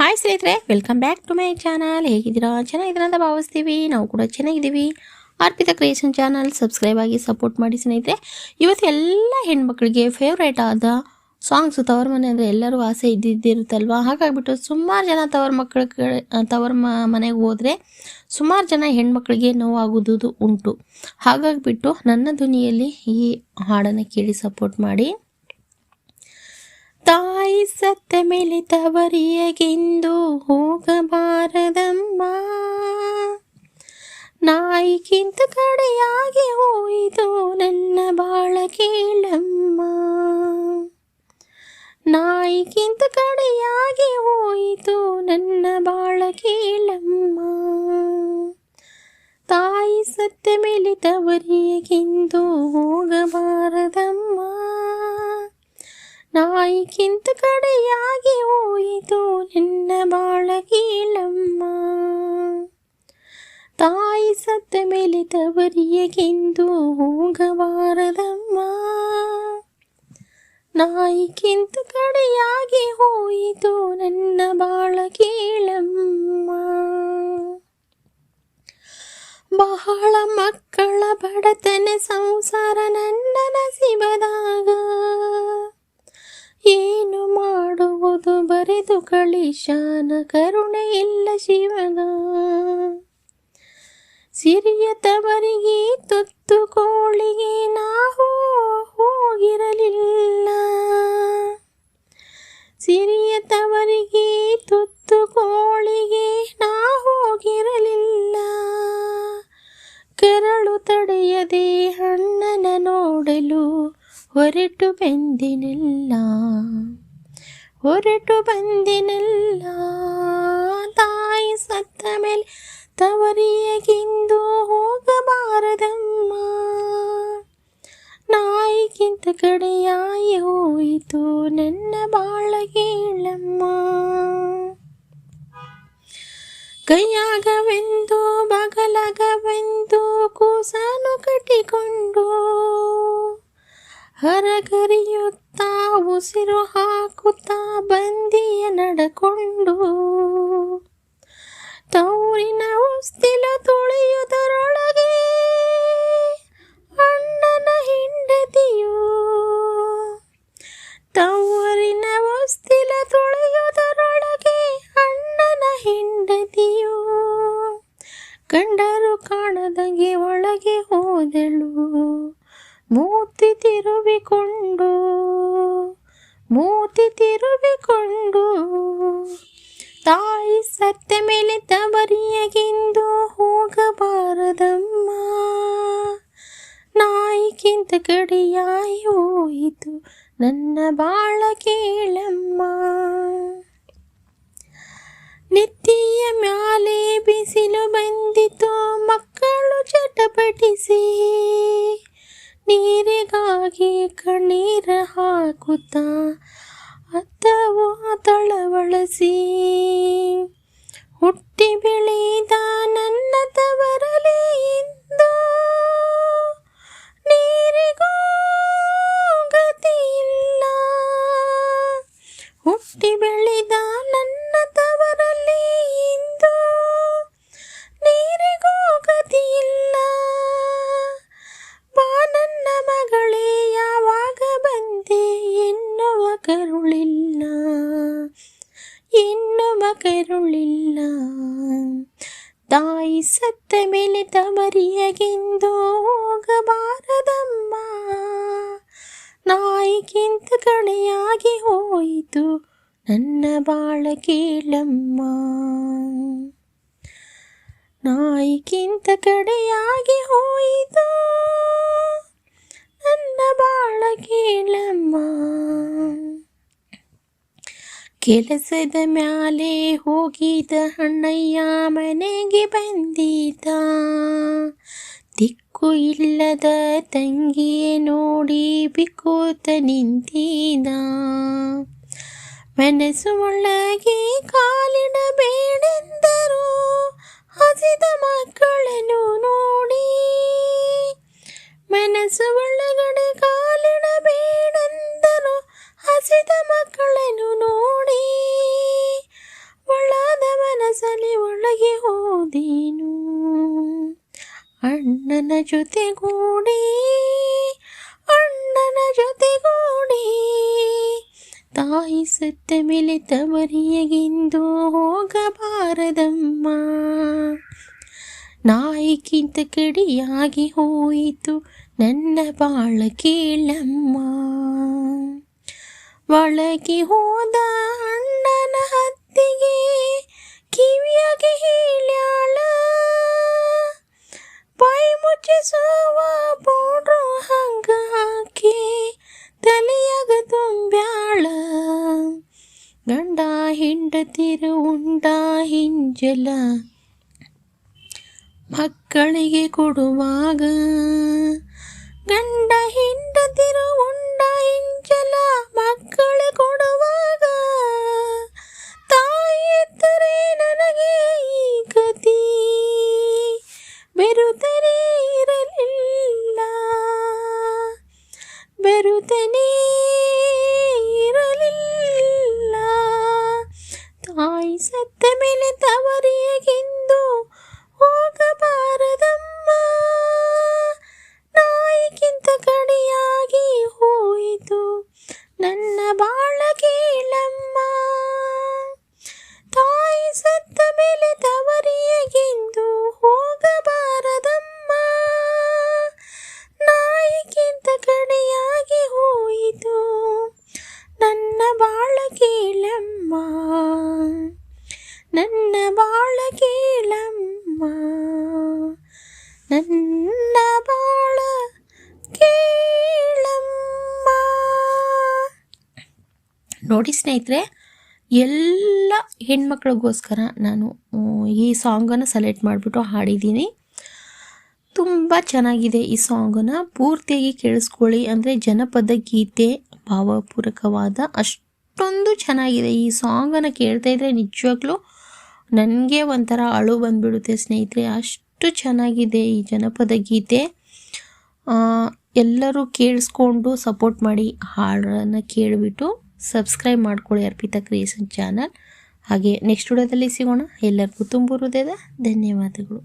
Hi ಸ್ನೇಹಿತರೆ, welcome back to my channel. ಹೇಗಿದ್ದೀರಾ? ಚೆನ್ನಾಗಿದ್ದೀರಾ ಅಂತ ಭಾವಿಸ್ತೀವಿ. ನಾವು ಕೂಡ ಚೆನ್ನಾಗಿದ್ದೀವಿ. ಅರ್ಪಿತಾ ಕ್ರಿಯೇಷನ್ ಚಾನಲ್ ಸಬ್ಸ್ಕ್ರೈಬ್ ಆಗಿ ಸಪೋರ್ಟ್ ಮಾಡಿ ಸ್ನೇಹಿತರೆ. ಇವತ್ತು ಎಲ್ಲ ಹೆಣ್ಮಕ್ಳಿಗೆ ಫೇವ್ರೇಟ್ ಆದ ಸಾಂಗ್ಸ್ ತವರ ಮನೆ ಅಂದರೆ ಎಲ್ಲರೂ ಆಸೆ ಇದ್ದಿದ್ದಿರುತ್ತಲ್ವ. ಹಾಗಾಗಿಬಿಟ್ಟು ಸುಮಾರು ಜನ ತವರ ಮನೆಗೆ ಹೋದರೆ ಸುಮಾರು ಜನ ಹೆಣ್ಮಕ್ಳಿಗೆ ನೋವಾಗುವುದು ಉಂಟು. ಹಾಗಾಗಿಬಿಟ್ಟು ನನ್ನ ಧ್ವನಿಯಲ್ಲಿ ಈ ಹಾಡನ್ನು ಕೇಳಿ ಸಪೋರ್ಟ್ ಮಾಡಿ. ತಾಯಿ ಸತ್ತ ಮೇಲೆ ತವರಿಯಗೆಂದು ಹೋಗಬಾರದಮ್ಮ, ನಾಯಿಗಿಂತ ಕಡೆಯಾಗಿ ಹೋಯಿತು ನನ್ನ ಬಾಳ ಕೇಳಮ್ಮ, ನಾಯಿಗಿಂತ ಕಡೆಯಾಗಿ ಹೋಯಿತು ನನ್ನ ಬಾಳ ಕೇಳಮ್ಮ, ತಾಯಿ ಸತ್ತ ಮೇಲೆ ತವರಿಯಗೆಂದು ಹೋಗಬಾರದಮ್ಮ, ನಾಯಿಗಿಂತ ಕಡೆಯಾಗಿ ಹೋಯಿತು ನಿನ್ನ ಬಾಳ ಕೇಳಮ್ಮ, ತಾಯಿ ಸತ್ತ ಮೇಲೆ ತವರಿಯಗೆಂದು ಹೋಗಬಾರದಮ್ಮ, ನಾಯಿಗಿಂತ ಕಡೆಯಾಗಿ ಹೋಯಿತು ನನ್ನ ಬಾಳ ಕೇಳಮ್ಮ. ಬಹಳ ಮಕ್ಕಳ ಬಡತನ ಸಂಸಾರ ನನ್ನ ನಸಿಬದಾಗ, ಏನು ಮಾಡುವುದು ಬರೆದು ಕಳಿಶಾನ ಕರುಣೆ ಇಲ್ಲ ಶಿವಗ, ಸಿರಿಯ ತವರಿಗೆ ತುತ್ತು ಕೋಳಿಗೆ ನಾವು ಹೋಗಿರಲಿಲ್ಲ, ಸಿರಿಯ ತವರಿಗೆ ತುತ್ತು ಕೋಳಿಗೆ ನಾ ಹೋಗಿರಲಿಲ್ಲ, ಕರಳು ತಡೆಯದೆ ಅಣ್ಣನ ನೋಡಲು ಹೊರಟು ಬಂದಿನೆಲ್ಲ, ಹೊರಟು ಬಂದಿನೆಲ್ಲ, ತಾಯಿ ಸತ್ತ ಮೇಲೆ ತವರಿಯಗೆಂದು ಹೋಗಬಾರದಮ್ಮ, ನಾಯಿಗಿಂತ ಕಡೆಯಾಗಿ ಹೋಯಿತು ನನ್ನ ಬಾಳ ಕೇಳಮ್ಮ, ಕೈಯಾಗವೆಂದು ಬಗಲಗವೆಂದು ಕೂಸನು ಕಟ್ಟಿಕೊಂಡು ಹರಗರಿಯುತ್ತಾ ಉಸಿರು ಹಾಕುತ್ತಾ ಬಂದಿಯ ನಡಕೊಂಡು, ತೌರಿನ ಹೊಸ್ತಿಲ ತುಳಿಯುವುದರೊಳಗೆ ಅಣ್ಣನ ಹೆಂಡತಿಯು, ತೌರಿನ ಹೊಸ್ತಿಲ ತುಳಿಯುವುದರೊಳಗೆ ಅಣ್ಣನ ಹೆಂಡತಿಯು, ಕಂಡರು ಕಾಣದಂಗೆ ಒಳಗೆ ಹೋದಳು ಮೂತಿ ತಿರುವಿಕೊಂಡು, ಮೂತಿ ತಿರುವಿಕೊಂಡು, ತಾಯಿ ಸತ್ತ ಮೇಲೆ ತವರಿಯಗೆಂದು ಹೋಗಬಾರದಮ್ಮ, ನಾಯಿಗಿಂತ ಕಡೆಯಾಗಿ ಹೋಯಿತು ನನ್ನ ಬಾಳ ಕೇಳಮ್ಮ, ನೆತ್ತಿಯ ಮ್ಯಾಲೆ ಬಿಸಿಲು ಬಂದಿತು ಮಕ್ಕಳು ಚಟಪಟಿಸಿ, ನೀರಿಗಾಗಿ ಕಣ್ಣೀರ ಹಾಕುತ್ತಾ ಅತ್ತವು ತಳವಳಸಿ, ಹುಟ್ಟಿ ಬೆಳೆದ ನನ್ನ ತವರಲಿ ಇಂದು ನೀರಿಗೂ ಗತಿಯಿಲ್ಲ, ಹುಟ್ಟಿ ಬೆಳೆದ ನನ್ನ ತವರಲಿ ಇಂದು ನೀರಿಗೂ ಗತಿಯಿಲ್ಲ, ಬಾ ನನ್ನ ಮಗಳೇ ಯಾವಾಗ ಬಂದೆ ಎನ್ನುವ ಕರುಳಿಲ್ಲ, ಎನ್ನುವ ಕರುಳಿಲ್ಲ, ತಾಯಿ ಸತ್ತ ಮೇಲೆ ತವರಿಯಗೆಂದು ಹೋಗಬಾರದಮ್ಮ, ನಾಯಿಗಿಂತ ಕಡೆಯಾಗಿ ಹೋಯಿತು ನನ್ನ ಬಾಳ ಕೇಳಮ್ಮ, ನಾಯಿಗಿಂತ ಕಡೆಯಾಗಿ ಹೋಯಿತು ನನ್ನ ಬಾಳ ಕೇಳಮ್ಮ. ಕೆಲಸದ ಮ್ಯಾಲೆ ಹೋಗಿದ ಅಣ್ಣಯ್ಯ ಮನೆಗೆ ಬಂದಿದ್ದ, ದಿಕ್ಕು ಇಲ್ಲದ ತಂಗಿಯೇ ನೋಡಿ ಬಿಕ್ಕೂತ ನಿಂತಿದ್ದ, ಮನಸ್ಸು ಒಳಗೆ ಕಾಲಿಡಬೇಡೆಂದರು ಹಸಿದ ಮಕ್ಕಳನ್ನು ನೋಡಿ, ಮನಸ್ಸು ಒಳಗಡೆ ಕಾಲಿಡಬೇಡೆಂದರು ಹಸಿದ ಮಕ್ಕಳನ್ನು ನೋಡಿ, ಹೋದೇನು ಅಣ್ಣನ ಜೊತೆಗೂಡಿ ತಾಯಿ ಸತ್ತ ಮೇಲೆ ತವರಿಯಗೆಂದು ಹೋಗಬಾರದಮ್ಮ. ನಾಯಿಗಿಂತ ಕಡಿಯಾಗಿ ಹೋಯಿತು ನನ್ನ ಬಾಳ ಕೇಳಮ್ಮ. ಒಳಗೆ ಹೋದ ಅಣ್ಣನ ಹತ್ತಿಗೆ ಕಿವಿಯಾಗೆ ಹೇಳ್ಯಾಳ, ಬಾಯಿ ಮುಚ್ಚಿಸುವ ಪೌಡ್ರು ಹಂಗ ಹಾಕಿ ತಲೆಯಾಗ ತುಂಬ್ಯಾಳ. ಗಂಡ ಹೆಂಡತಿರು ಉಂಡ ಹಿಂಜಲ ಮಕ್ಕಳಿಗೆ ಕೊಡುವಾಗ, ಗಂಡ ಹೆಂಡತಿರು ಉಂಡ ಹಿಂಜಲ ಮಕ್ಕಳು ಕೊಡುವಾಗ, ತಾಯಿ ಎತ್ತರೆ ನನಗೆ ಈ ಗತಿ ಬೆರುತನೇ ಇರಲಿಲ್ಲ, ಬೆರುತನೇ ಇರಲಿಲ್ಲ. ತಾಯಿ ಸತ್ತ ಮೇಲೆ ತವರಿಯಗೆಂದು ಹೋಗಬಾರದಮ್ಮ. ನಾಯಿಗಿಂತ ಕಡಿಯಾಗಿ ಹೋಯಿತು ನನ್ನ ಬಾಳ ಕೇಳಮ್ಮ. ತಾಯಿ ಸತ್ತ ಮೇಲೆ ತವರಿಯಗೆಂದು ಹೋಗಬಾರದಮ್ಮ. ನಾಯಿಗಿಂತ ಕಡಿಯಾಗಿ ಹೋಯಿತು ನನ್ನ ಬಾಳ ಕೇಳಮ್ಮ, ನನ್ನ ಬಾಳ ಕೇಳಮ್ಮ, ನನ್ನ ಬಾಳ ಕೇಳಮ್ಮ. ನೋಡಿ ಸ್ನೇಹಿತರೆ, ಎಲ್ಲ ಹೆಣ್ಮಕ್ಳಿಗೋಸ್ಕರ ನಾನು ಈ ಸಾಂಗನ್ನು ಸೆಲೆಕ್ಟ್ ಮಾಡಿಬಿಟ್ಟು ಹಾಡಿದ್ದೀನಿ. ತುಂಬ ಚೆನ್ನಾಗಿದೆ. ಈ ಸಾಂಗನ್ನು ಪೂರ್ತಿಯಾಗಿ ಕೇಳಿಸ್ಕೊಳ್ಳಿ. ಅಂದರೆ ಜನಪದ ಗೀತೆ, ಭಾವಪೂರ್ವಕವಾದ ಅಷ್ಟೊಂದು ಚೆನ್ನಾಗಿದೆ. ಈ ಸಾಂಗನ್ನು ಕೇಳ್ತಾ ಇದ್ದರೆ ನಿಜವಾಗ್ಲೂ ನನಗೆ ಒಂಥರ ಅಳು ಬಂದುಬಿಡುತ್ತೆ ಸ್ನೇಹಿತರೆ, ಅಷ್ಟು ಚೆನ್ನಾಗಿದೆ ಈ ಜನಪದ ಗೀತೆ. ಎಲ್ಲರೂ ಕೇಳಿಸ್ಕೊಂಡು ಸಪೋರ್ಟ್ ಮಾಡಿ, ಹಾಡನ್ನು ಕೇಳಿಬಿಟ್ಟು ಸಬ್ಸ್ಕ್ರೈಬ್ ಮಾಡ್ಕೊಳ್ಳಿ ಅರ್ಪಿತಾ ಕ್ರಿಯೇಷನ್ ಚಾನಲ್. ಹಾಗೆ ನೆಕ್ಸ್ಟ್ ವಿಡಿಯೋದಲ್ಲಿ ಸಿಗೋಣ. ಎಲ್ಲರಿಗೂ ತುಂಬ ಹೃದಯದ ಧನ್ಯವಾದಗಳು.